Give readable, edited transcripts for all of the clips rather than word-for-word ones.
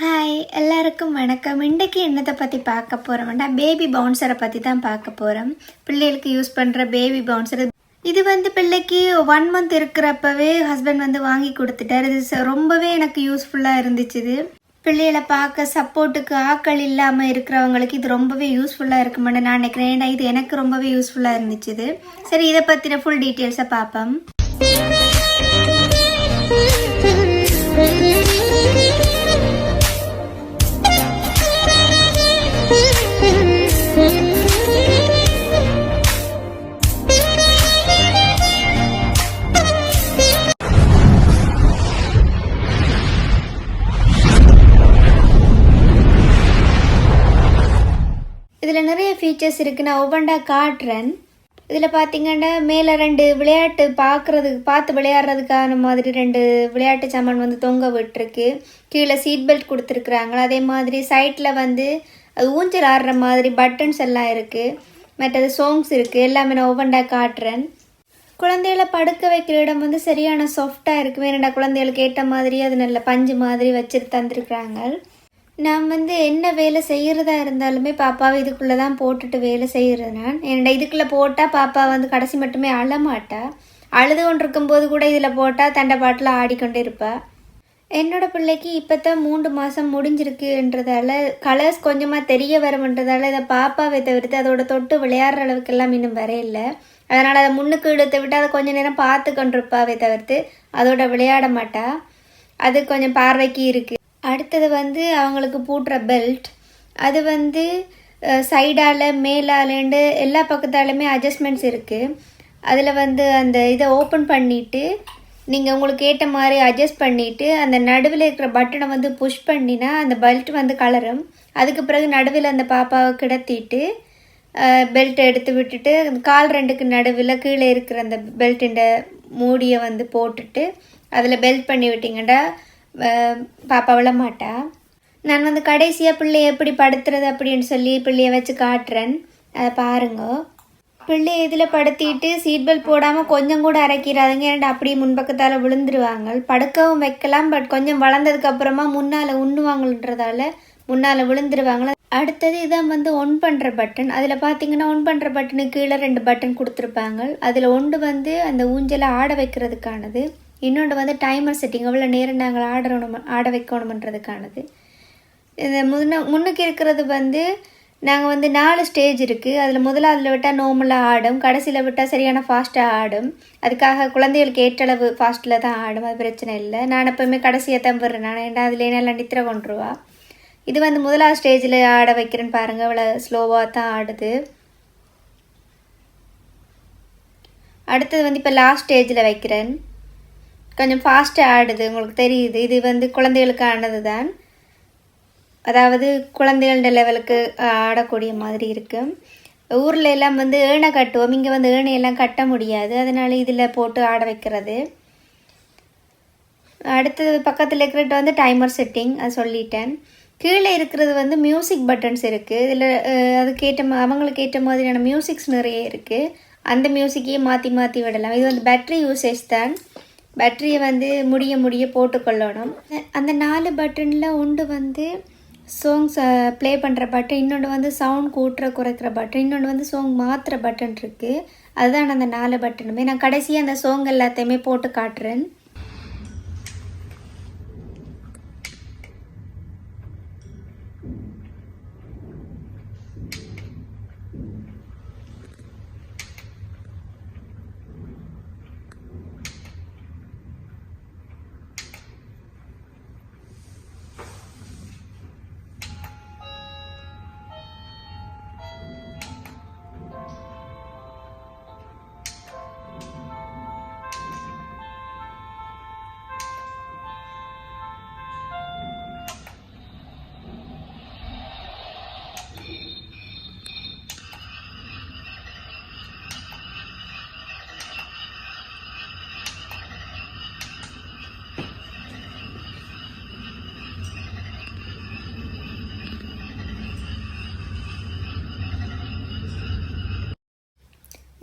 Hi எல்லாருக்கும் வணக்கம். இன்றைக்கு என்னத்தை பற்றி பார்க்க போகிறோம்னா பேபி பவுன்சரை பற்றி தான் பார்க்க போகிறோம். பிள்ளைகளுக்கு யூஸ் பண்ணுற பேபி பவுன்சர். இது பிள்ளைக்கு 1 month இருக்கிறப்பவே ஹஸ்பண்ட் வாங்கி கொடுத்துட்டார். இது ரொம்பவே எனக்கு யூஸ்ஃபுல்லாக இருந்துச்சு. இது பிள்ளைகளை பார்க்க சப்போர்ட்டுக்கு ஆக்கள் இல்லாமல் இருக்கிறவங்களுக்கு இது ரொம்பவே யூஸ்ஃபுல்லாக இருக்குமென்னு நான் நினைக்கிறேன். ஏன்னா இது எனக்கு ரொம்பவே யூஸ்ஃபுல்லாக இருந்துச்சு. இது சரி, இதை பற்றின ஃபுல் டீட்டெயில்ஸை பார்ப்போம். இதில் நிறைய ஃபீச்சர்ஸ் இருக்குது. நான் ஒவ்வொன்றா காட்டுறேன். இதில் பார்த்தீங்கன்னா மேலே 2 விளையாட்டு பார்த்து விளையாடுறதுக்கான மாதிரி 2 விளையாட்டு சாமான் தொங்க விட்டுருக்கு. கீழே சீட் பெல்ட் கொடுத்துருக்குறாங்க. அதே மாதிரி சைட்டில் அது ஊஞ்சல் ஆடுற மாதிரி பட்டன்ஸ் எல்லாம் இருக்குது. மற்றது சாங்ஸ் இருக்குது. எல்லாமே நான் ஒவ்வொன்றா காட்டுறேன். குழந்தைகளை படுக்க வைக்கிற இடம் சரியான சாஃப்டாக இருக்குது. வேணுண்டா குழந்தைகளுக்கு ஏற்ற மாதிரி அது நல்ல பஞ்சு மாதிரி வச்சுட்டு தந்துருக்குறாங்க. நான் என்ன வேலை செய்கிறதா இருந்தாலுமே பாப்பாவை இதுக்குள்ளே தான் போட்டுட்டு வேலை செய்கிறது. நான் என்னடா இதுக்குள்ளே போட்டால் பாப்பா கடைசி மட்டுமே அழமாட்டா. அழுது கொண்டு இருக்கும்போது கூட இதில் போட்டால் தண்டை பாட்டில் ஆடிக்கொண்டே இருப்பா. என்னோடய பிள்ளைக்கு இப்போ தான் 3 மாதம் முடிஞ்சிருக்குன்றதால கலர்ஸ் கொஞ்சமாக தெரிய வரும்ன்றதால இதை பாப்பாவை தவிர்த்து அதோட தொட்டு விளையாடுற அளவுக்கெல்லாம் இன்னும் வரையில்லை. அதனால் அதை முன்னுக்கு இழுத்து விட்டு அதை கொஞ்சம் நேரம் பார்த்து கொண்டிருப்பாவை தவிர்த்து அதோட விளையாட மாட்டா. அது கொஞ்சம் பார்வைக்கு இருக்குது. அடுத்தது அவங்களுக்கு பூட்டுற பெல்ட். அது சைடால் மேலாலேண்டு எல்லா பக்கத்தாலுமே அட்ஜஸ்ட்மெண்ட்ஸ் இருக்குது. அதில் அந்த இதை ஓப்பன் பண்ணிவிட்டு நீங்கள் உங்களுக்கு ஏற்ற மாதிரி அட்ஜஸ்ட் பண்ணிவிட்டு அந்த நடுவில் இருக்கிற பட்டனை புஷ் பண்ணினா அந்த பெல்ட் கலரும். அதுக்கு பிறகு நடுவில் அந்த பாப்பாவை கிடத்திட்டு பெல்ட்டை எடுத்து விட்டுட்டு கால் 2க்கு நடுவில் கீழே இருக்கிற அந்த பெல்ட்டுண்ட மூடியை போட்டுட்டு அதில் பெல்ட் பண்ணி விட்டிங்கடா பாப்பா விழ மாட்டா. நான் கடைசியாக பிள்ளைய எப்படி படுத்துறது அப்படின்னு சொல்லி பிள்ளைய வச்சு காட்டுறேன். அதை பாருங்க. பிள்ளைய இதில் படுத்திட்டு சீட் பெல்ட் போடாமல் கொஞ்சம் கூட அரைக்கிறாதுங்க. ஏன்டா அப்படியே முன்பக்கத்தால் விழுந்துருவாங்க. படுக்கவும் வைக்கலாம். பட் கொஞ்சம் வளர்ந்ததுக்கு அப்புறமா முன்னால் உண்ணுவாங்கன்றதால முன்னால் விழுந்துருவாங்க. அடுத்தது இதான் ஒன் பண்ணுற பட்டன். அதில் பார்த்தீங்கன்னா ஒன் பண்ணுற பட்டனுக்கு கீழே 2 பட்டன் கொடுத்துருப்பாங்க. அதில் ஒன்று அந்த ஊஞ்சலை ஆட வைக்கிறதுக்கானது. இன்னொன்று டைமர் செட்டிங், எவ்வளோ நேரம் நாங்கள் ஆட வைக்கணுமன்றதுக்கானது. இந்த முன்னுக்கு இருக்கிறது நாங்கள் 4 ஸ்டேஜ் இருக்குது. அதில் முதலாவதில் விட்டால் நார்மலாக ஆடும், கடைசியில் விட்டால் சரியான ஃபாஸ்ட்டாக ஆடும். அதுக்காக குழந்தைகளுக்கு ஏற்றளவு ஃபாஸ்ட்டில் தான் ஆடும். அது பிரச்சனை இல்லை. நான் எப்போவுமே கடைசியாக தம்புறேன். நான் ஏன்னா அதில் நல்லா நித்திர கொண்டுருவா. இது முதலாவது ஸ்டேஜில் ஆட வைக்கிறேன்னு பாருங்கள். இவ்வளோ ஸ்லோவாக தான் ஆடுது. அடுத்தது இப்போ லாஸ்ட் ஸ்டேஜில் வைக்கிறேன். கொஞ்சம் ஃபாஸ்ட்டாக ஆடுது, உங்களுக்கு தெரியுது. இது குழந்தைகளுக்கு ஆனது தான். அதாவது குழந்தைகளோட லெவலுக்கு ஆடக்கூடிய மாதிரி இருக்குது. ஊரில் எல்லாம் ஏணை கட்டுவோம். இங்கே ஏணையெல்லாம் கட்ட முடியாது. அதனால இதில் போட்டு ஆட வைக்கிறது. அடுத்தது பக்கத்தில் இருக்கிறது டைமர் செட்டிங், அது சொல்லிட்டேன். கீழே இருக்கிறது மியூசிக் பட்டன்ஸ் இருக்குது. இதில் அவங்களுக்கு ஏற்ற மாதிரியான மியூசிக்ஸ் நிறைய இருக்குது. அந்த மியூசிக்கையே மாற்றி மாற்றி விடலாம். இது பேட்ரி யூசேஜ் தான். பேட்டரியை முடிய போட்டுக்கொள்ளணும். அந்த 4 பட்டனில் ஒன்று சாங்ஸ் ப்ளே பண்ணுற பட்டன், இன்னொன்று சவுண்ட் கூட்டுற குறைக்கிற பட்டன், இன்னொன்று சாங் மாற்றுற பட்டன் இருக்குது. அதுதான் அந்த 4 பட்டனுமே. நான் கடைசியாக அந்த சாங் எல்லாத்தையுமே போட்டு காட்டுறேன்.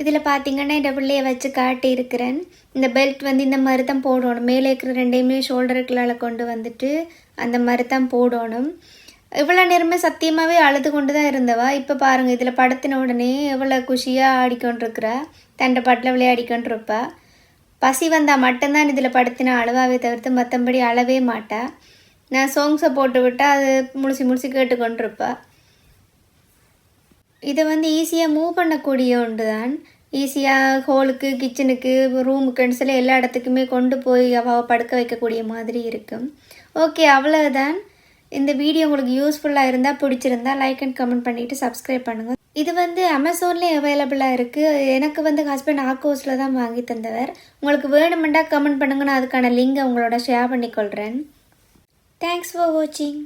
இதில் பார்த்தீங்கன்னா இந்த பிள்ளையை வச்சு காட்டியிருக்கிறேன். இந்த பெல்ட் வந்து இந்த மாதிரி தான் போடணும். மேலே இருக்கிற ரெண்டையுமே ஷோல்டருக்குள்ளால் கொண்டு வந்துட்டு அந்த மாதிரி தான் போடணும். இவ்வளோ நேரமே சத்தியமாகவே அழுது கொண்டு தான் இருந்தவா. இப்போ பாருங்கள், இதில் படுத்தின உடனே எவ்வளோ குஷியாக ஆடிக்கொண்டிருக்கிறா. தண்டை பாட்டில் விளையாடிக்கொண்டிருப்பா. பசி வந்தால் மட்டும்தான் இதில் படுத்தினா அழுவாவே தவிர்த்து மற்றபடி அழவே மாட்டா. நான் சாங்ஸை போட்டு விட்டால் அது முழிச்சு கேட்டுக்கொண்டிருப்பா. இதை வந்து ஈஸியாக மூவ் பண்ணக்கூடிய ஒன்று தான். ஈஸியாக ஹோலுக்கு, கிச்சனுக்கு, ரூமுக்குன்னு சொல்லி எல்லா இடத்துக்குமே கொண்டு போய் அவள் படுக்க வைக்கக்கூடிய மாதிரி இருக்கும். ஓகே, அவ்வளோதான். இந்த வீடியோ உங்களுக்கு யூஸ்ஃபுல்லாக இருந்தால், பிடிச்சிருந்தா லைக் அண்ட் கமெண்ட் பண்ணிவிட்டு சப்ஸ்கிரைப் பண்ணுங்கள். இது வந்து அமேசான்லேயே அவைலபிளாக இருக்குது. எனக்கு வந்து ஹஸ்பண்ட் ஆக்கோஸில் தான் வாங்கி தந்தவர். உங்களுக்கு வேணுமெண்டா கமெண்ட் பண்ணுங்க, நான் அதுக்கான லிங்கை உங்களோட ஷேர் பண்ணிக்கொள்கிறேன். தேங்க்ஸ் ஃபார் வாட்சிங்.